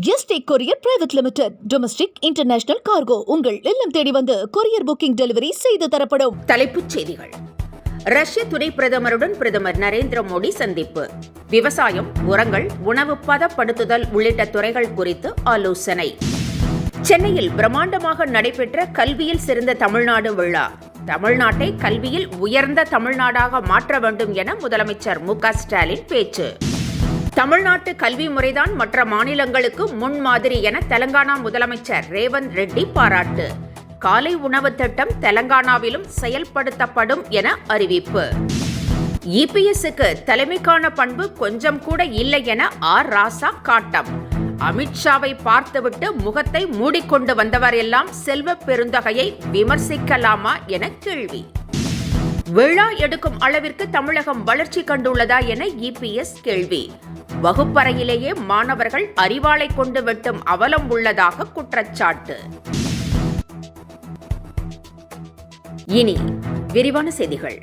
Yesterday courier private limited. Domestic international cargo உங்கள் இல்லம் தேடி வந்து கொரியர் புக்கிங் டெலிவரி செய்து தரப்படும். தலைப்புச் செய்திகள். ரஷ்ய துணை பிரதமருடன் பிரதமர் நரேந்திர மோடி சந்திப்பு. விவசாயம், உரங்கள், உணவு பதப்படுத்துதல் உள்ளிட்ட துறைகள் குறித்து ஆலோசனை. சென்னையில் பிரம்மாண்டமாக நடைபெற்ற கல்வியில் சிறந்த தமிழ்நாடு விழா. தமிழ்நாட்டை கல்வியில் உயர்ந்த தமிழ்நாடாக மாற்ற வேண்டும் என முதலமைச்சர் மு.க.ஸ்டாலின் பேச்சு. தமிழ்நாட்டு கல்வி முறைதான் மற்ற மாநிலங்களுக்கு முன்மாதிரி என தெலங்கானா முதலமைச்சர் ரேவந்த் ரெட்டி பாராட்டு. காலை உணவு திட்டம் தெலங்கானாவிலும் செயல்படுத்தப்படும் என அறிவிப்பு. இபிஎஸ்க்கு தலைமைக்கான பண்பு கொஞ்சம் கூட இல்லை என ஆர் ராசா காட்டம். அமித்ஷாவை பார்த்துவிட்டு முகத்தை மூடிக்கொண்டு வந்தவர் எல்லாம் செல்வ பெருந்தகையை விமர்சிக்கலாமா என கேள்வி. விழா எடுக்கும் அளவிற்கு தமிழகம் வளர்ச்சி கண்டுள்ளதா என இபிஎஸ் கேள்வி. வகுப்பறையிலேயே மாணவர்கள் அரிவாளை கொண்டு வெட்டும் அவலம் உள்ளதாக குற்றச்சாட்டு. இனி விரிவான செய்திகள்.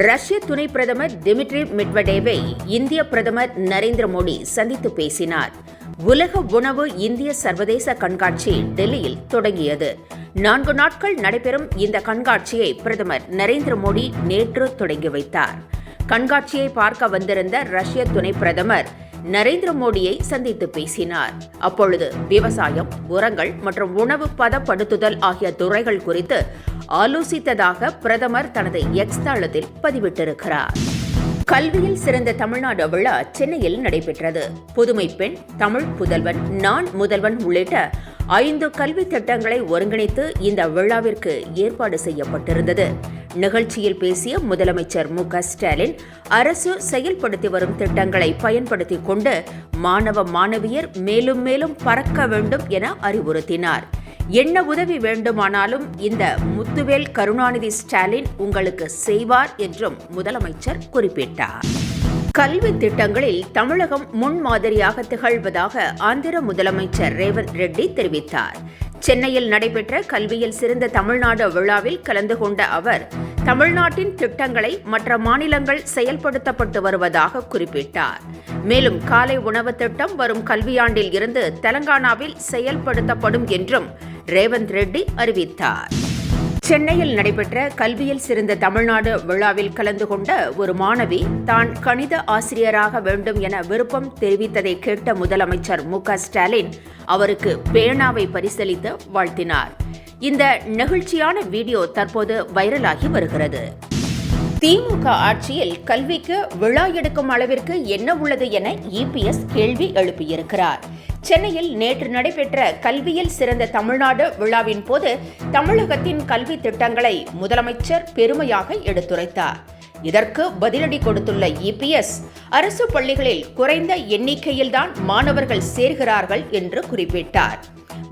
ரஷ்ய துணை பிரதமர் டிமிட்ரி மெட்வடேவை இந்திய பிரதமர் நரேந்திர மோடி சந்தித்து பேசினார். உலக உணவு இந்திய சர்வதேச கண்காட்சி டெல்லியில் தொடங்கியது. 4 நாட்கள் நடைபெறும் இந்த கண்காட்சியை பிரதமர் நரேந்திர மோடி நேற்று தொடங்கி வைத்தார். கண்காட்சியை பார்க்க வந்திருந்த ரஷ்ய துணை பிரதமர் நரேந்திர மோடியை சந்தித்து பேசினார். அப்பொழுது விவசாயம், உரங்கள் மற்றும் உணவு பதப்படுத்துதல் ஆகிய துறைகள் குறித்து ஆலோசித்ததாக பிரதமர் தனது எக்ஸ் தளத்தில் பதிவிட்டிருக்கிறார். கல்வியில் சிறந்த தமிழ்நாடு விழா சென்னையில் நடைபெற்றது. புதுமை பெண், தமிழ் புதல்வன், நான் முதல்வன் உள்ளிட்ட 5 கல்வி திட்டங்களை ஒருங்கிணைத்து இந்த விழாவிற்கு ஏற்பாடு செய்யப்பட்டிருந்தது. நிகழ்ச்சியில் பேசிய முதலமைச்சர் மு.க.ஸ்டாலின், அரசு செயல்படுத்தி வரும் திட்டங்களை பயன்படுத்திக் கொண்டு மாணவ மாணவியர் மேலும் மேலும் பறக்க வேண்டும் என அறிவுறுத்தினார். என்ன உதவி வேண்டுமானாலும் இந்த முத்துவேல் கருணாநிதி ஸ்டாலின் உங்களுக்கு செய்வார் என்றும் முதலமைச்சர் குறிப்பிட்டார். கல்வி திட்டங்களில் தமிழகம் முன்மாதிரியாக திகழ்வதாக ஆந்திர முதலமைச்சர் ரேவந்த் ரெட்டி தெரிவித்தார். சென்னையில் நடைபெற்ற கல்வியில் சிறந்த தமிழ்நாடு விழாவில் கலந்து கொண்ட அவர், தமிழ்நாட்டின் திட்டங்களை மற்ற மாநிலங்கள் செயல்படுத்தப்பட்டு வருவதாக குறிப்பிட்டார். மேலும் காலை உணவு திட்டம் வரும் கல்வியாண்டில் இருந்து தெலங்கானாவில் செயல்படுத்தப்படும் என்றும் ரேவந்த் ரெட்டி அறிவித்தார். சென்னையில் நடைபெற்ற கல்வியில் சிறந்த தமிழ்நாடு விழாவில் கலந்து கொண்ட ஒரு மாணவி தான் கணித ஆசிரியராக வேண்டும் என விருப்பம் தெரிவித்ததை கேட்ட முதலமைச்சர் மு.க.ஸ்டாலின் அவருக்கு பேனாவை பரிசளித்து வாழ்த்தினார். இந்த நெகிழ்ச்சியான வீடியோ தற்போது வைரலாகி வருகிறது. திமுக ஆட்சியில் கல்விக்கு விழா எடுக்கும் அளவிற்கு என்ன உள்ளது என இபிஎஸ் கேள்வி எழுப்பியிருக்கிறார். சென்னையில் நேற்று நடைபெற்ற கல்வியில் சிறந்த தமிழ்நாடு விழாவின் போது தமிழகத்தின் கல்வி திட்டங்களை முதலமைச்சர் பெருமையாக எடுத்துரைத்தார். இதற்கு பதிலடி கொடுத்துள்ள இபிஎஸ், அரசு பள்ளிகளில் குறைந்த எண்ணிக்கையில்தான் மாணவர்கள் சேர்கிறார்கள் என்று குறிப்பிட்டார்.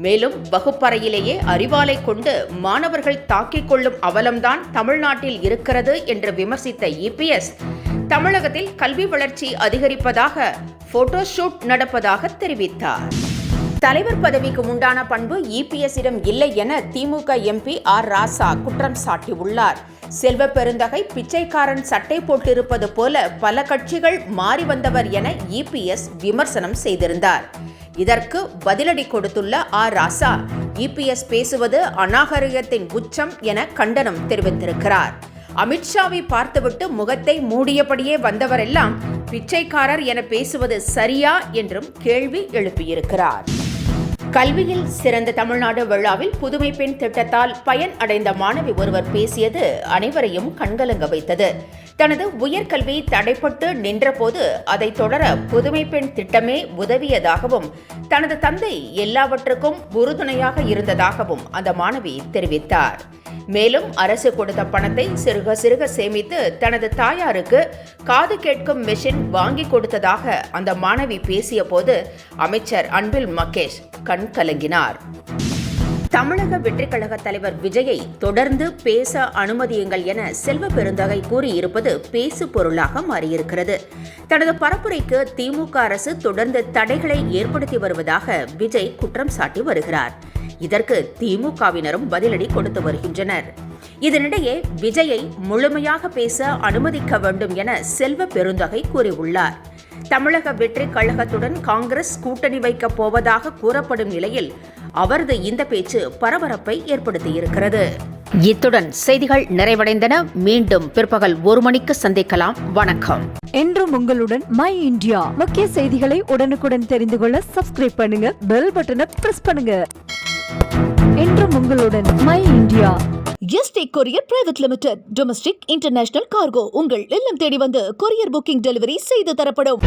மேலும் வகுப்பறையிலேயே அரிவாளை கொண்டு மாணவர்கள் தாக்கிக் கொள்ளும் அவலம்தான் தமிழ்நாட்டில் இருக்கிறது என்று விமர்சித்த இபிஎஸ், தமிழகத்தில் கல்வி வளர்ச்சி அதிகரிப்பதாக போட்டோஷூட் நடப்பதாக தெரிவித்தார். தலைவர் பதவிக்கு உண்டான பண்பு இபிஎஸ்ஸிடம் இல்லை என திமுக எம்பி ஆர் ராசா குற்றம் சாட்டியுள்ளார். செல்வ பெருந்தகை பிச்சைக்காரன் சட்டை போட்டிருப்பது போல பல கட்சிகள் மாறி வந்தவர் என இபிஎஸ் விமர்சனம் செய்திருந்தார். இதற்கு பதிலடி கொடுத்துள்ள ஆர் ராசா, இபிஎஸ் பேசுவது அநாகரிகத்தின் உச்சம் என கண்டனம் தெரிவித்திருக்கிறார். அமித்ஷாவை பார்த்துவிட்டு முகத்தை மூடியபடியே வந்தவரெல்லாம் பிச்சைக்காரர் என பேசுவது சரியா என்றும் கேள்வி எழுப்பியிருக்கிறார். கல்வியில் சிறந்த தமிழ்நாடு விழாவில் புதுமை பெண் திட்டத்தால் பயன் அடைந்த மாணவி ஒருவர் பேசியது அனைவரையும் கண்கலங்க வைத்தது. தனது உயர்கல்வி தடைப்பட்டு நின்றபோது அதை தொடர புதுமை பெண் திட்டமே உதவியதாகவும் தனது தந்தை எல்லாவற்றுக்கும் உறுதுணையாக இருந்ததாகவும் அந்த மாணவி தெரிவித்தார். மேலும் அரசு கொடுத்த பணத்தை சிறுக சிறுக சேமித்து தனது தாயாருக்கு காது கேட்கும் மெஷின் வாங்கி கொடுத்ததாக அந்த மாணவி பேசிய போது அமைச்சர் அன்பில் மகேஷ் கண் கலங்கினார். தமிழக வெற்றிக் கழக தலைவர் விஜயை தொடர்ந்து பேச அனுமதியுங்கள் என செல்வ பெருந்தகை கூறியிருப்பது பேசு பொருளாக மாறியிருக்கிறது. தனது பரப்புரைக்கு திமுக அரசு தொடர்ந்து தடைகளை ஏற்படுத்தி வருவதாக விஜய் குற்றம் சாட்டி வருகிறார். இதற்கு திமுகவினரும் பதிலடி கொடுத்து வருகின்றனர். இதனிடையே விஜயை முழுமையாக பேச அனுமதிக்க வேண்டும் என செல்வ பெருந்தகை கூறியுள்ளார். தமிழக வெற்றி கழகத்துடன் காங்கிரஸ் கூட்டணி வைக்கப் போவதாக கூறப்படும் நிலையில் அவரது இந்த பேச்சு பரபரப்பை ஏற்படுத்தியிருக்கிறது. இத்துடன் செய்திகள் நிறைவடைந்தன. மீண்டும் பிற்பகல் 1 மணிக்கு சந்திக்கலாம். வணக்கம். என்றும் உங்களுடன் மை இந்தியா. முக்கிய செய்திகளை உடனுக்குடன் தெரிந்து கொள்ள சப்ஸ்கிரைப் பண்ணுங்க, பெல் பட்டனை பிரஸ் பண்ணுங்க. என்றும் உங்களுடன் my India. Yesterday courier private limited. Domestic international cargo உங்கள் இல்லம் தேடி வந்து கொரியர் புக்கிங் டெலிவரி செய்து தரப்படும்.